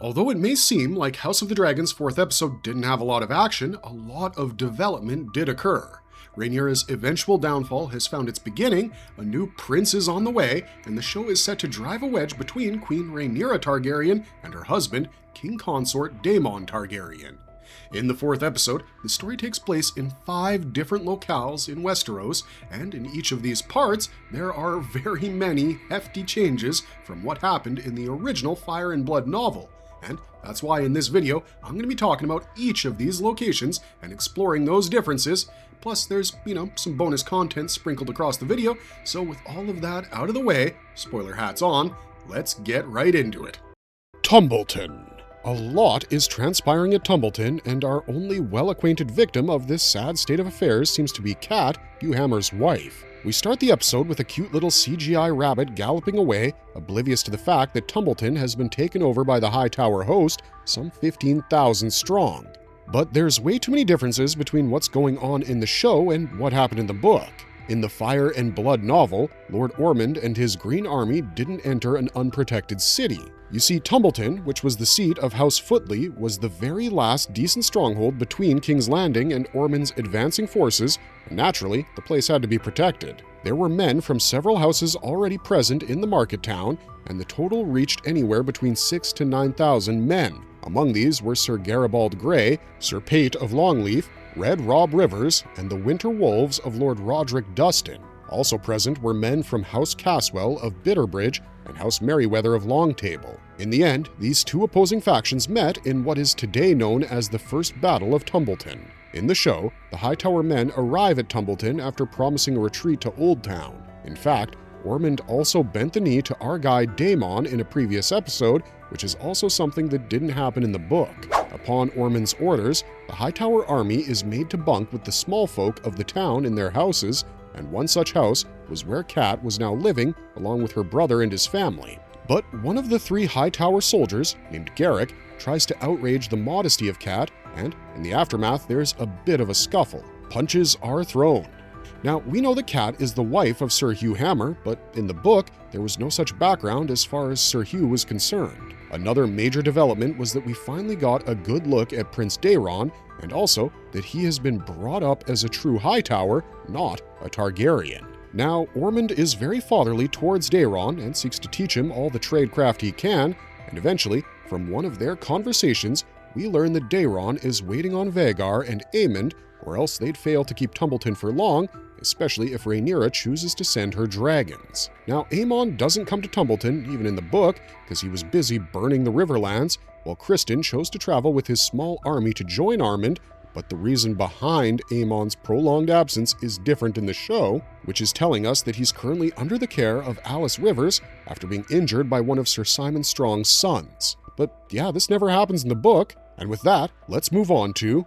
Although it may seem like House of the Dragon's fourth episode didn't have a lot of action, a lot of development did occur. Rhaenyra's eventual downfall has found its beginning, a new prince is on the way, and the show is set to drive a wedge between Queen Rhaenyra Targaryen and her husband, King Consort Daemon Targaryen. In the fourth episode, the story takes place in 5 different locales in Westeros, and in each of these parts, there are very many hefty changes from what happened in the original Fire and Blood novel. And that's why in this video, I'm going to be talking about each of these locations and exploring those differences. Plus, there's, some bonus content sprinkled across the video. So with all of that out of the way, spoiler hats on, let's get right into it. Tumbleton. A lot is transpiring at Tumbleton, and our only well-acquainted victim of this sad state of affairs seems to be Cat, Hugh Hammer's wife. We start the episode with a cute little CGI rabbit galloping away, oblivious to the fact that Tumbleton has been taken over by the Hightower host, some 15,000 strong. But there's way too many differences between what's going on in the show and what happened in the book. In the Fire and Blood novel, Lord Ormond and his Green Army didn't enter an unprotected city. You see, Tumbleton, which was the seat of House Footley, was the very last decent stronghold between King's Landing and Ormond's advancing forces, and naturally, the place had to be protected. There were men from several houses already present in the market town, and the total reached anywhere between 6,000 to 9,000 men. Among these were Sir Garibald Grey, Sir Pate of Longleaf, Red Rob Rivers, and the Winter Wolves of Lord Roderick Dustin. Also present were men from House Caswell of Bitterbridge and House Merryweather of Longtable. In the end, these two opposing factions met in what is today known as the First Battle of Tumbleton. In the show, the Hightower men arrive at Tumbleton after promising a retreat to Old Town. In fact, Ormond also bent the knee to our guy Daemon in a previous episode, which is also something that didn't happen in the book. Upon Ormond's orders, the Hightower army is made to bunk with the small folk of the town in their houses, and one such house was where Cat was now living along with her brother and his family. But one of the 3 Hightower soldiers, named Garrick, tries to outrage the modesty of Cat, and in the aftermath there's a bit of a scuffle. Punches are thrown. Now, we know that Cat is the wife of Sir Hugh Hammer, but in the book, there was no such background as far as Sir Hugh was concerned. Another major development was that we finally got a good look at Prince Daeron, and also that he has been brought up as a true Hightower, not a Targaryen. Now, Ormond is very fatherly towards Daeron and seeks to teach him all the tradecraft he can, and eventually, from one of their conversations, we learn that Daeron is waiting on Vhagar and Aemond, or else they'd fail to keep Tumbleton for long, especially if Rhaenyra chooses to send her dragons. Now, Aemon doesn't come to Tumbleton, even in the book, because he was busy burning the Riverlands, while Criston chose to travel with his small army to join Armond, but the reason behind Aemon's prolonged absence is different in the show, which is telling us that he's currently under the care of Alice Rivers after being injured by one of Sir Simon Strong's sons. But yeah, this never happens in the book, and with that, let's move on to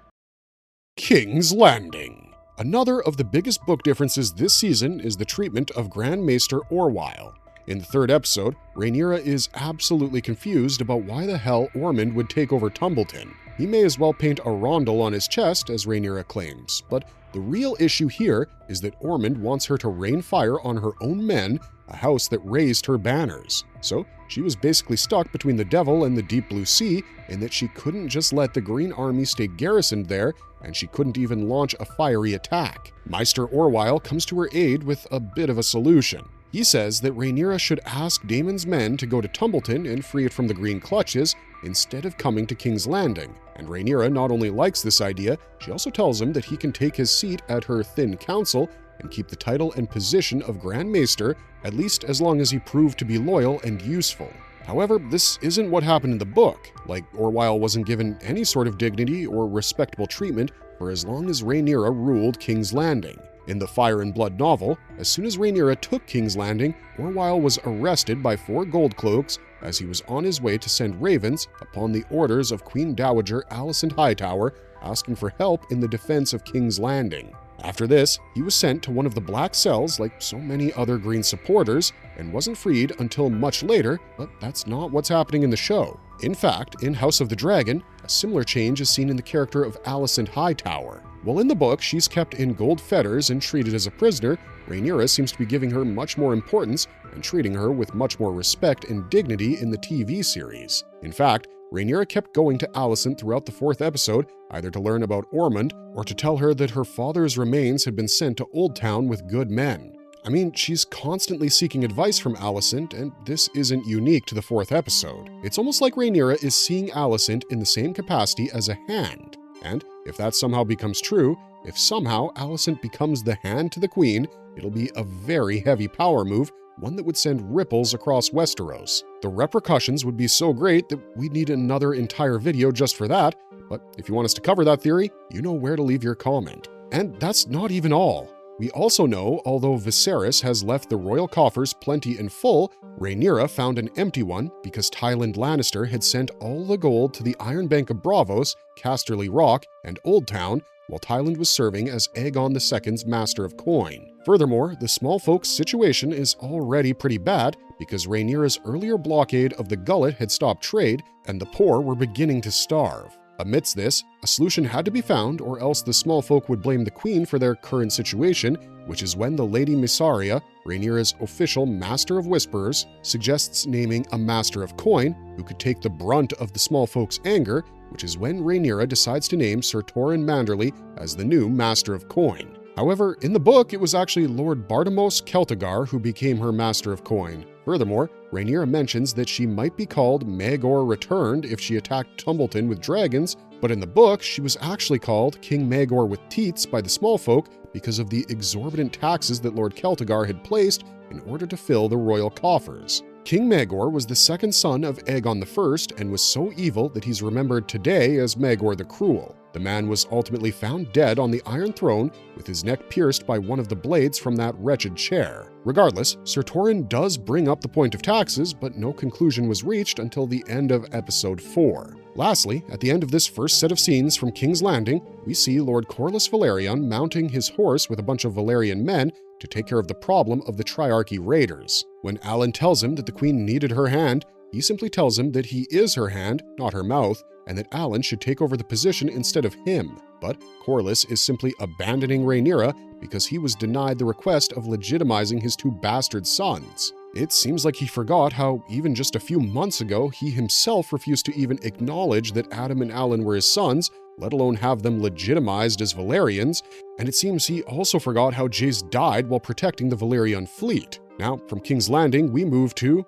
King's Landing. Another of the biggest book differences this season is the treatment of Grand Maester Orwyle. In the 3rd episode, Rhaenyra is absolutely confused about why the hell Ormond would take over Tumbleton. He may as well paint a rondel on his chest, as Rhaenyra claims, but the real issue here is that Ormond wants her to rain fire on her own men, a house that raised her banners. So she was basically stuck between the Devil and the Deep Blue Sea, in that she couldn't just let the Green Army stay garrisoned there, and she couldn't even launch a fiery attack. Maester Orwyle comes to her aid with a bit of a solution. He says that Rhaenyra should ask Daemon's men to go to Tumbleton and free it from the Green Clutches instead of coming to King's Landing. And Rhaenyra not only likes this idea, she also tells him that he can take his seat at her Thin Council and keep the title and position of Grand Maester, at least as long as he proved to be loyal and useful. However, this isn't what happened in the book. Like, Orwyle wasn't given any sort of dignity or respectable treatment for as long as Rhaenyra ruled King's Landing. In the Fire and Blood novel, as soon as Rhaenyra took King's Landing, Orwyle was arrested by 4 Goldcloaks as he was on his way to send ravens upon the orders of Queen Dowager Alicent Hightower, asking for help in the defense of King's Landing. After this, he was sent to one of the black cells like so many other Green supporters and wasn't freed until much later, but that's not what's happening in the show. In fact, in House of the Dragon, a similar change is seen in the character of Alicent Hightower. While in the book she's kept in gold fetters and treated as a prisoner, Rhaenyra seems to be giving her much more importance and treating her with much more respect and dignity in the TV series. In fact, Rhaenyra kept going to Alicent throughout the 4th episode, either to learn about Ormond or to tell her that her father's remains had been sent to Old Town with good men. I mean, she's constantly seeking advice from Alicent, and this isn't unique to the 4th episode. It's almost like Rhaenyra is seeing Alicent in the same capacity as a hand. And if that somehow becomes true, if somehow Alicent becomes the hand to the Queen, it'll be a very heavy power move, one that would send ripples across Westeros. The repercussions would be so great that we'd need another entire video just for that, but if you want us to cover that theory, you know where to leave your comment. And that's not even all. We also know, although Viserys has left the royal coffers plenty and full, Rhaenyra found an empty one because Tywin Lannister had sent all the gold to the Iron Bank of Braavos, Casterly Rock, and Old Town, while Tywin was serving as Aegon II's Master of Coin. Furthermore, the small folks' situation is already pretty bad because Rhaenyra's earlier blockade of the Gullet had stopped trade, and the poor were beginning to starve. Amidst this, a solution had to be found, or else the small folk would blame the Queen for their current situation, which is when the Lady Mysaria, Rhaenyra's official Master of Whisperers, suggests naming a Master of Coin who could take the brunt of the small folks' anger, which is when Rhaenyra decides to name Sir Torrhen Manderly as the new Master of Coin. However, in the book, it was actually Lord Bartimos Celtigar who became her Master of Coin. Furthermore, Rhaenyra mentions that she might be called Maegor Returned if she attacked Tumbleton with dragons, but in the book, she was actually called King Maegor with Teats by the small folk because of the exorbitant taxes that Lord Celtigar had placed in order to fill the royal coffers. King Maegor was the second son of Aegon I and was so evil that he's remembered today as Maegor the Cruel. The man was ultimately found dead on the Iron Throne with his neck pierced by one of the blades from that wretched chair. Regardless, Sir Torrhen does bring up the point of taxes, but no conclusion was reached until the end of Episode 4. Lastly, at the end of this first set of scenes from King's Landing, we see Lord Corlys Velaryon mounting his horse with a bunch of Valyrian men to take care of the problem of the Triarchy raiders. When Alan tells him that the Queen needed her hand, he simply tells him that he is her hand, not her mouth, and that Alan should take over the position instead of him. But Corlys is simply abandoning Rhaenyra because he was denied the request of legitimizing his 2 bastard sons. It seems like he forgot how even just a few months ago he himself refused to even acknowledge that Adam and Alan were his sons, let alone have them legitimized as Valyrians, and it seems he also forgot how Jace died while protecting the Valyrian fleet. Now, from King's Landing, we move to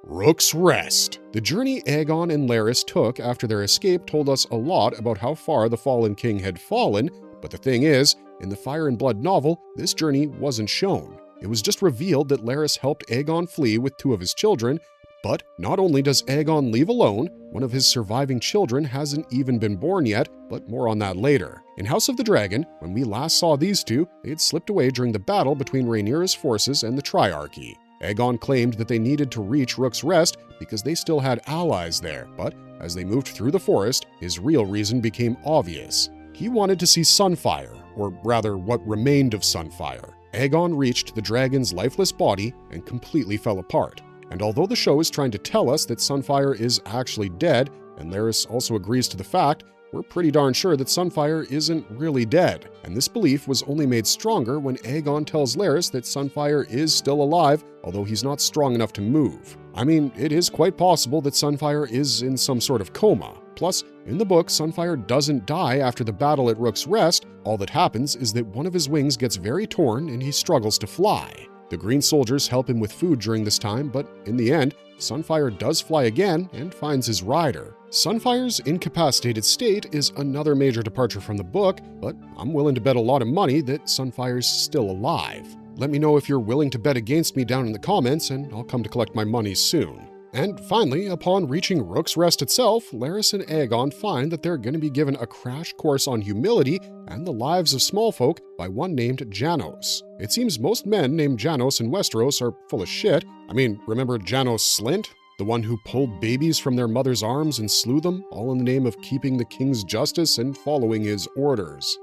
Rook's Rest. The journey Aegon and Larys took after their escape told us a lot about how far the fallen king had fallen, but the thing is, in the Fire and Blood novel, this journey wasn't shown. It was just revealed that Larys helped Aegon flee with 2 of his children, but not only does Aegon leave alone, one of his surviving children hasn't even been born yet, but more on that later. In House of the Dragon, when we last saw these 2, they had slipped away during the battle between Rhaenyra's forces and the Triarchy. Aegon claimed that they needed to reach Rook's Rest because they still had allies there, but as they moved through the forest, his real reason became obvious. He wanted to see Sunfire, or rather what remained of Sunfire. Aegon reached the dragon's lifeless body and completely fell apart. And although the show is trying to tell us that Sunfire is actually dead, and Larys also agrees to the fact, we're pretty darn sure that Sunfire isn't really dead. And this belief was only made stronger when Aegon tells Larys that Sunfire is still alive, although he's not strong enough to move. I mean, it is quite possible that Sunfire is in some sort of coma. Plus, in the book, Sunfire doesn't die after the battle at Rook's Rest. All that happens is that one of his wings gets very torn and he struggles to fly. The Green Soldiers help him with food during this time, but in the end, Sunfire does fly again and finds his rider. Sunfire's incapacitated state is another major departure from the book, but I'm willing to bet a lot of money that Sunfire's still alive. Let me know if you're willing to bet against me down in the comments, and I'll come to collect my money soon. And finally, upon reaching Rook's Rest itself, Larys and Aegon find that they're going to be given a crash course on humility and the lives of small folk by one named Janos. It seems most men named Janos in Westeros are full of shit. I mean, remember Janos Slynt? The one who pulled babies from their mother's arms and slew them, all in the name of keeping the king's justice and following his orders.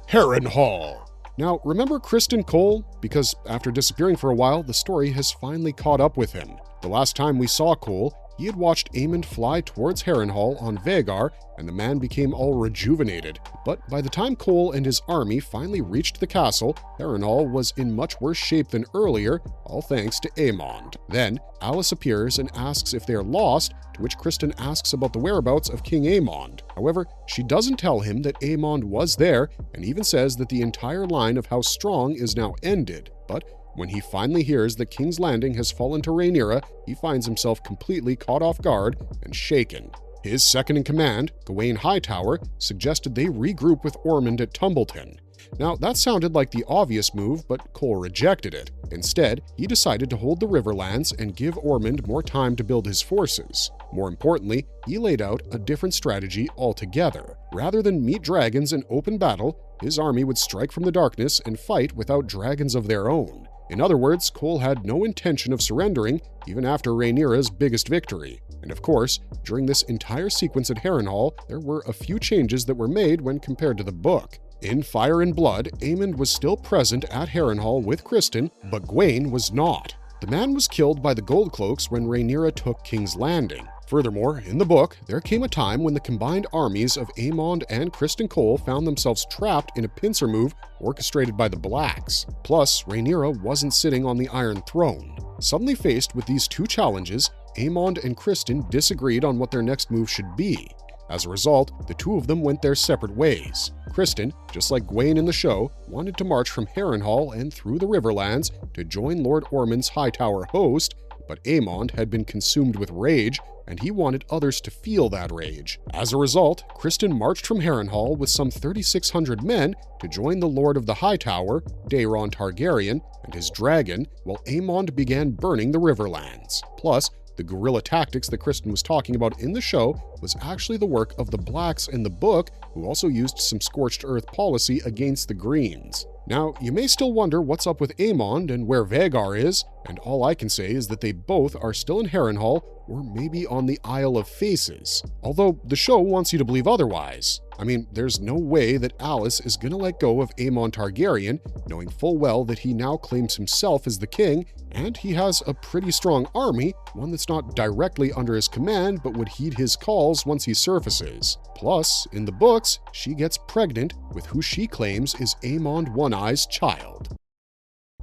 Harrenhal. Now, remember Criston Cole? Because after disappearing for a while, the story has finally caught up with him. The last time we saw Cole, he had watched Aemond fly towards Harrenhal on Vhagar, and the man became all rejuvenated. But by the time Cole and his army finally reached the castle, Harrenhal was in much worse shape than earlier, all thanks to Aemond. Then, Alis appears and asks if they are lost, to which Criston asks about the whereabouts of King Aemond. However, she doesn't tell him that Aemond was there, and even says that the entire line of House Strong is now ended. But when he finally hears that King's Landing has fallen to Rhaenyra, he finds himself completely caught off guard and shaken. His second-in-command, Gawain Hightower, suggested they regroup with Ormond at Tumbleton. Now, that sounded like the obvious move, but Cole rejected it. Instead, he decided to hold the Riverlands and give Ormond more time to build his forces. More importantly, he laid out a different strategy altogether. Rather than meet dragons in open battle, his army would strike from the darkness and fight without dragons of their own. In other words, Cole had no intention of surrendering, even after Rhaenyra's biggest victory. And of course, during this entire sequence at Harrenhal, there were a few changes that were made when compared to the book. In Fire and Blood, Aemond was still present at Harrenhal with Criston, but Gawain was not. The man was killed by the Goldcloaks when Rhaenyra took King's Landing. Furthermore, in the book, there came a time when the combined armies of Aemond and Criston Cole found themselves trapped in a pincer move orchestrated by the Blacks. Plus, Rhaenyra wasn't sitting on the Iron Throne. Suddenly faced with these two challenges, Aemond and Criston disagreed on what their next move should be. As a result, the two of them went their separate ways. Criston, just like Gawain in the show, wanted to march from Harrenhal and through the Riverlands to join Lord Ormond's Hightower host, but Aemond had been consumed with rage, and he wanted others to feel that rage. As a result, Criston marched from Harrenhal with some 3,600 men to join the Lord of the Hightower, Daeron Targaryen, and his dragon, while Aemond began burning the Riverlands. Plus, the guerrilla tactics that Criston was talking about in the show was actually the work of the Blacks in the book, who also used some scorched earth policy against the Greens. Now, you may still wonder what's up with Aemond and where Vhagar is, and all I can say is that they both are still in Harrenhal, or maybe on the Isle of Faces. Although the show wants you to believe otherwise. I mean, there's no way that Alis is gonna let go of Aemond Targaryen, knowing full well that he now claims himself as the king, and he has a pretty strong army, one that's not directly under his command but would heed his calls once he surfaces. Plus, in the books, she gets pregnant with who she claims is Aemond One-Eye's child.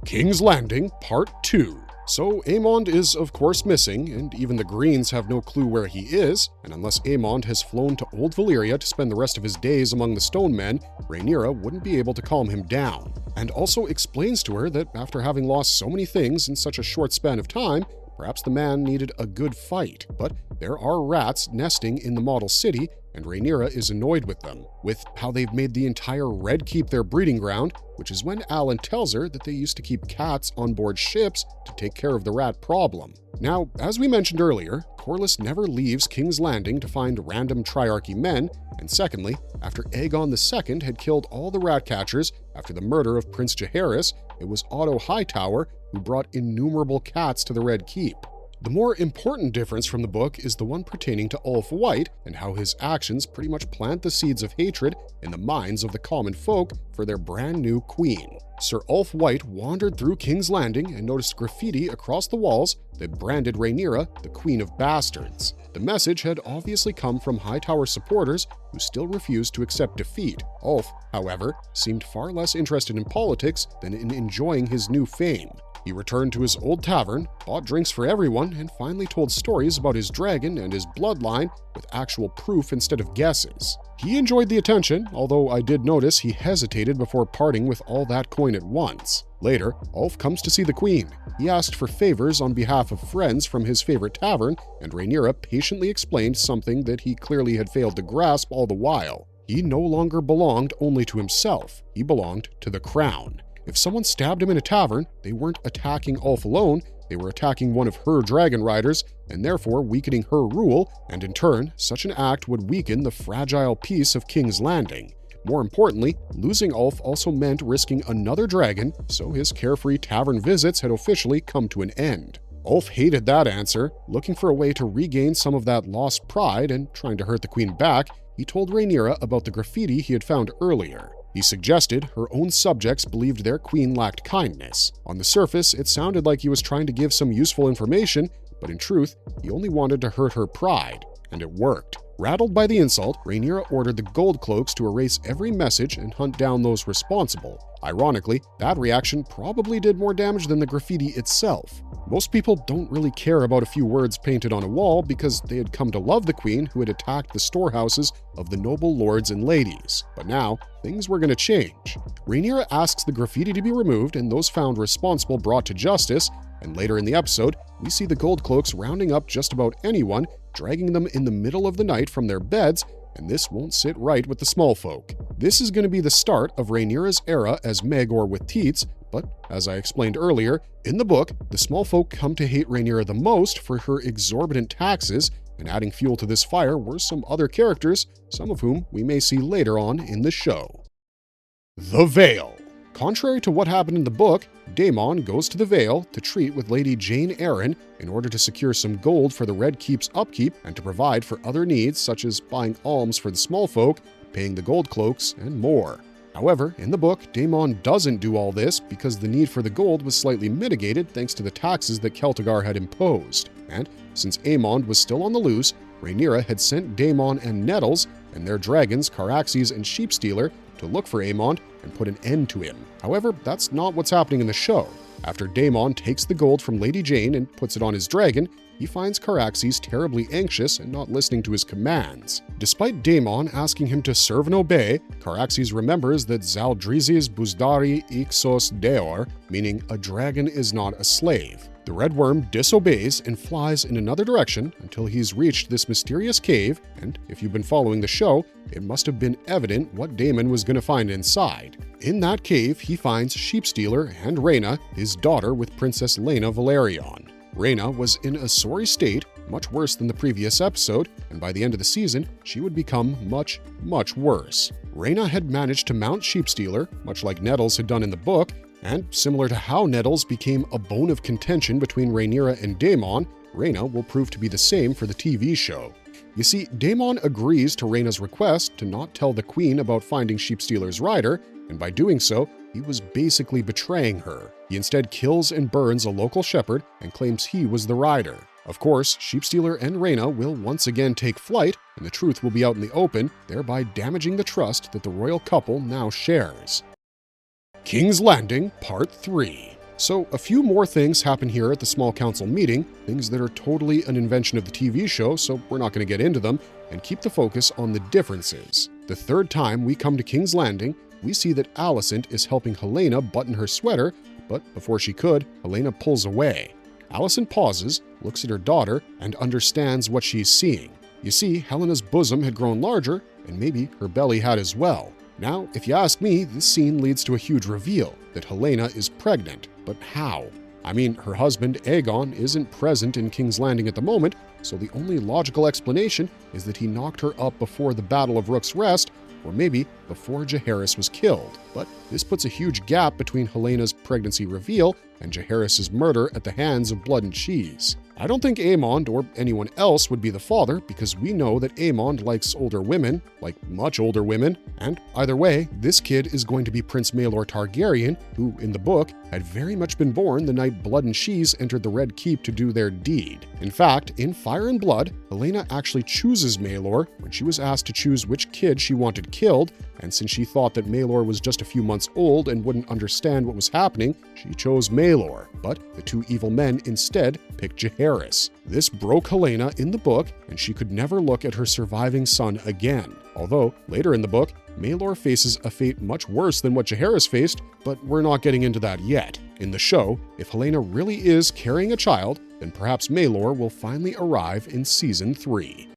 King's Landing Part 2. So Aemond is of course missing, and even the Greens have no clue where he is, and unless Aemond has flown to Old Valyria to spend the rest of his days among the Stone Men, Rhaenyra wouldn't be able to calm him down, and also explains to her that after having lost so many things in such a short span of time, perhaps the man needed a good fight. But there are rats nesting in the model city, and Rhaenyra is annoyed with them, with how they've made the entire Red Keep their breeding ground, which is when Alan tells her that they used to keep cats on board ships to take care of the rat problem. Now, as we mentioned earlier, Corlys never leaves King's Landing to find random Triarchy men, and secondly, after Aegon II had killed all the rat catchers after the murder of Prince Jaehaerys, it was Otto Hightower who brought innumerable cats to the Red Keep. The more important difference from the book is the one pertaining to Ulf White and how his actions pretty much plant the seeds of hatred in the minds of the common folk for their brand new queen. Sir Ulf White wandered through King's Landing and noticed graffiti across the walls that branded Rhaenyra the Queen of Bastards. The message had obviously come from Hightower supporters who still refused to accept defeat. Ulf, however, seemed far less interested in politics than in enjoying his new fame. He returned to his old tavern, bought drinks for everyone, and finally told stories about his dragon and his bloodline with actual proof instead of guesses. He enjoyed the attention, although I did notice he hesitated before parting with all that coin at once. Later, Ulf comes to see the queen. He asked for favors on behalf of friends from his favorite tavern, and Rhaenyra patiently explained something that he clearly had failed to grasp all the while. He no longer belonged only to himself, he belonged to the crown. If someone stabbed him in a tavern, they weren't attacking Ulf alone, they were attacking one of her dragon riders, and therefore weakening her rule, and in turn, such an act would weaken the fragile peace of King's Landing. More importantly, losing Ulf also meant risking another dragon, so his carefree tavern visits had officially come to an end. Ulf hated that answer. Looking for a way to regain some of that lost pride and trying to hurt the queen back, he told Rhaenyra about the graffiti he had found earlier. He suggested her own subjects believed their queen lacked kindness. On the surface, it sounded like he was trying to give some useful information, but in truth, he only wanted to hurt her pride, and it worked. Rattled by the insult, Rhaenyra ordered the Gold Cloaks to erase every message and hunt down those responsible. Ironically, that reaction probably did more damage than the graffiti itself. Most people don't really care about a few words painted on a wall because they had come to love the queen who had attacked the storehouses of the noble lords and ladies. But now, things were going to change. Rhaenyra asks the graffiti to be removed and those found responsible brought to justice, and later in the episode, we see the Gold Cloaks rounding up just about anyone, dragging them in the middle of the night from their beds, and this won't sit right with the small folk. This is going to be the start of Rhaenyra's era as Maegor with teats, but as I explained earlier, in the book, the small folk come to hate Rhaenyra the most for her exorbitant taxes, and adding fuel to this fire were some other characters, some of whom we may see later on in the show. The Vale. Contrary to what happened in the book, Daemon goes to the Vale to treat with Lady Jane Arryn in order to secure some gold for the Red Keep's upkeep and to provide for other needs such as buying alms for the small folk, paying the Gold Cloaks, and more. However, in the book, Daemon doesn't do all this because the need for the gold was slightly mitigated thanks to the taxes that Celtigar had imposed. And since Aemond was still on the loose, Rhaenyra had sent Daemon and Nettles and their dragons Caraxes and Sheepstealer to look for Aemond and put an end to him. However, that's not what's happening in the show. After Daemon takes the gold from Lady Jane and puts it on his dragon, he finds Caraxes terribly anxious and not listening to his commands. Despite Daemon asking him to serve and obey, Caraxes remembers that Zaldrizes Buzdari Ixos Deor, meaning a dragon is not a slave. The red worm disobeys and flies in another direction until he's reached this mysterious cave, and if you've been following the show, it must have been evident what Daemon was going to find inside. In that cave, he finds Sheepstealer and Rhaena, his daughter with Princess Laena Velaryon. Rhaena was in a sorry state, much worse than the previous episode, and by the end of the season, she would become much, much worse. Rhaena had managed to mount Sheepstealer, much like Nettles had done in the book, and similar to how Nettles became a bone of contention between Rhaenyra and Daemon, Rhaena will prove to be the same for the TV show. You see, Daemon agrees to Rhaena's request to not tell the queen about finding Sheepstealer's rider, and by doing so, he was basically betraying her. He instead kills and burns a local shepherd and claims he was the rider. Of course, Sheepstealer and Rhaena will once again take flight, and the truth will be out in the open, thereby damaging the trust that the royal couple now shares. King's Landing Part 3. So a few more things happen here at the small council meeting, things that are totally an invention of the TV show, so we're not going to get into them, and keep the focus on the differences. The third time we come to King's Landing, we see that Alicent is helping Helaena button her sweater, but before she could, Helaena pulls away. Alicent pauses, looks at her daughter, and understands what she's seeing. You see, Helena's bosom had grown larger, and maybe her belly had as well. Now, if you ask me, this scene leads to a huge reveal that Helaena is pregnant. But how? I mean, her husband, Aegon, isn't present in King's Landing at the moment, so the only logical explanation is that he knocked her up before the Battle of Rook's Rest, or maybe before Jaehaerys was killed. But this puts a huge gap between Helena's pregnancy reveal and Jaehaerys' murder at the hands of Blood and Cheese. I don't think Aemond or anyone else would be the father because we know that Aemond likes older women, like much older women, and either way, this kid is going to be Prince Maelor Targaryen, who, in the book, had very much been born the night Blood and Cheese entered the Red Keep to do their deed. In fact, in Fire and Blood, Helaena actually chooses Maelor when she was asked to choose which kid she wanted killed, and since she thought that Maelor was just a few months old and wouldn't understand what was happening, she chose Maelor. But the two evil men instead picked Jaehaerys. This broke Helaena in the book, and she could never look at her surviving son again. Although, later in the book, Maelor faces a fate much worse than what Jaehaerys faced, but we're not getting into that yet. In the show, if Helaena really is carrying a child, then perhaps Maelor will finally arrive in Season 3.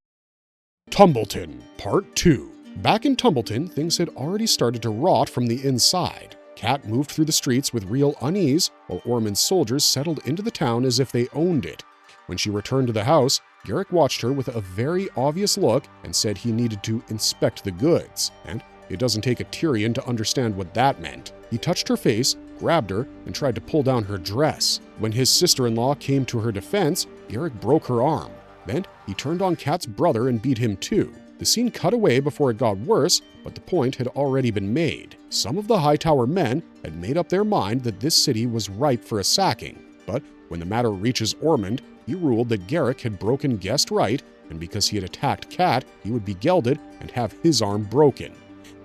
Tumbleton Part 2. Back in Tumbleton, things had already started to rot from the inside. Cat moved through the streets with real unease, while Ormond's soldiers settled into the town as if they owned it. When she returned to the house, Garrick watched her with a very obvious look and said he needed to inspect the goods, and it doesn't take a Tyrion to understand what that meant. He touched her face, grabbed her, and tried to pull down her dress. When his sister-in-law came to her defense, Garrick broke her arm. Then he turned on Cat's brother and beat him too. The scene cut away before it got worse, but the point had already been made. Some of the Hightower men had made up their mind that this city was ripe for a sacking. But when the matter reaches Ormond, he ruled that Garrick had broken guest right, and because he had attacked Cat, he would be gelded and have his arm broken.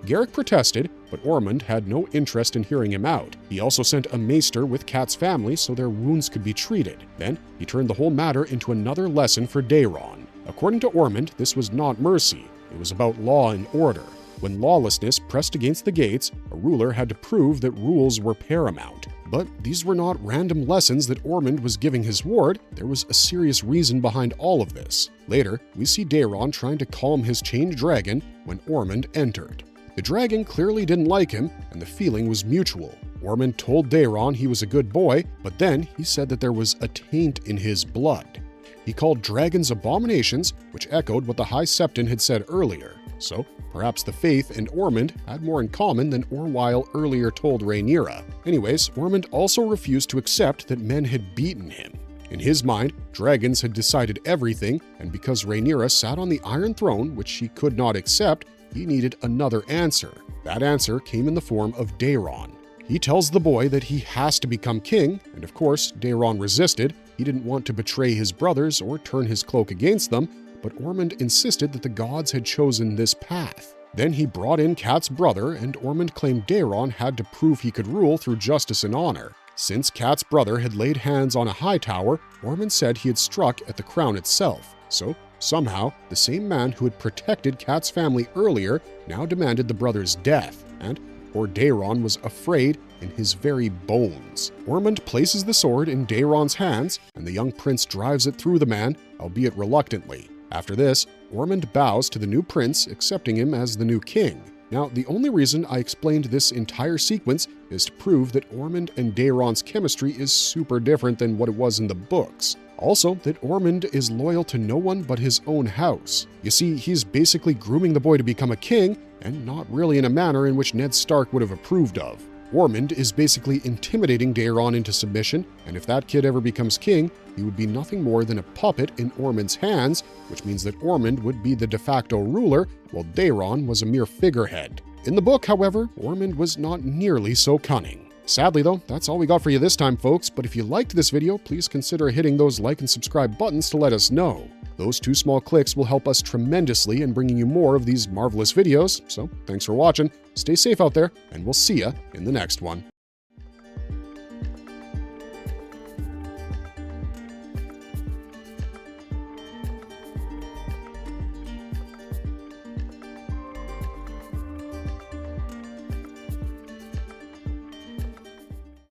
Garrick protested, but Ormond had no interest in hearing him out. He also sent a maester with Cat's family so their wounds could be treated. Then he turned the whole matter into another lesson for Daeron. According to Ormond, this was not mercy. It was about law and order. When lawlessness pressed against the gates, a ruler had to prove that rules were paramount. But these were not random lessons that Ormond was giving his ward. There was a serious reason behind all of this. Later, we see Daeron trying to calm his chained dragon when Ormond entered. The dragon clearly didn't like him, and the feeling was mutual. Ormond told Daeron he was a good boy, but then he said that there was a taint in his blood. He called dragons abominations, which echoed what the High Septon had said earlier. So, perhaps the Faith and Ormond had more in common than Orwyle earlier told Rhaenyra. Anyways, Ormond also refused to accept that men had beaten him. In his mind, dragons had decided everything, and because Rhaenyra sat on the Iron Throne, which she could not accept, he needed another answer. That answer came in the form of Daeron. He tells the boy that he has to become king, and of course, Daeron resisted. He didn't want to betray his brothers or turn his cloak against them, but Ormond insisted that the gods had chosen this path. Then he brought in Cat's brother, and Ormond claimed Daeron had to prove he could rule through justice and honor. Since Cat's brother had laid hands on a high tower, Ormond said he had struck at the crown itself. So, somehow, the same man who had protected Cat's family earlier now demanded the brother's death, and poor Daeron was afraid in his very bones. Ormond places the sword in Daeron's hands, and the young prince drives it through the man, albeit reluctantly. After this, Ormond bows to the new prince, accepting him as the new king. Now, the only reason I explained this entire sequence is to prove that Ormond and Daeron's chemistry is super different than what it was in the books. Also, that Ormond is loyal to no one but his own house. You see, he's basically grooming the boy to become a king, and not really in a manner in which Ned Stark would have approved of. Ormond is basically intimidating Daeron into submission, and if that kid ever becomes king, he would be nothing more than a puppet in Ormond's hands, which means that Ormond would be the de facto ruler, while Daeron was a mere figurehead. In the book, however, Ormond was not nearly so cunning. Sadly though, that's all we got for you this time, folks, but if you liked this video, please consider hitting those like and subscribe buttons to let us know. Those 2 small clicks will help us tremendously in bringing you more of these marvelous videos, so thanks for watching, stay safe out there, and we'll see ya in the next one.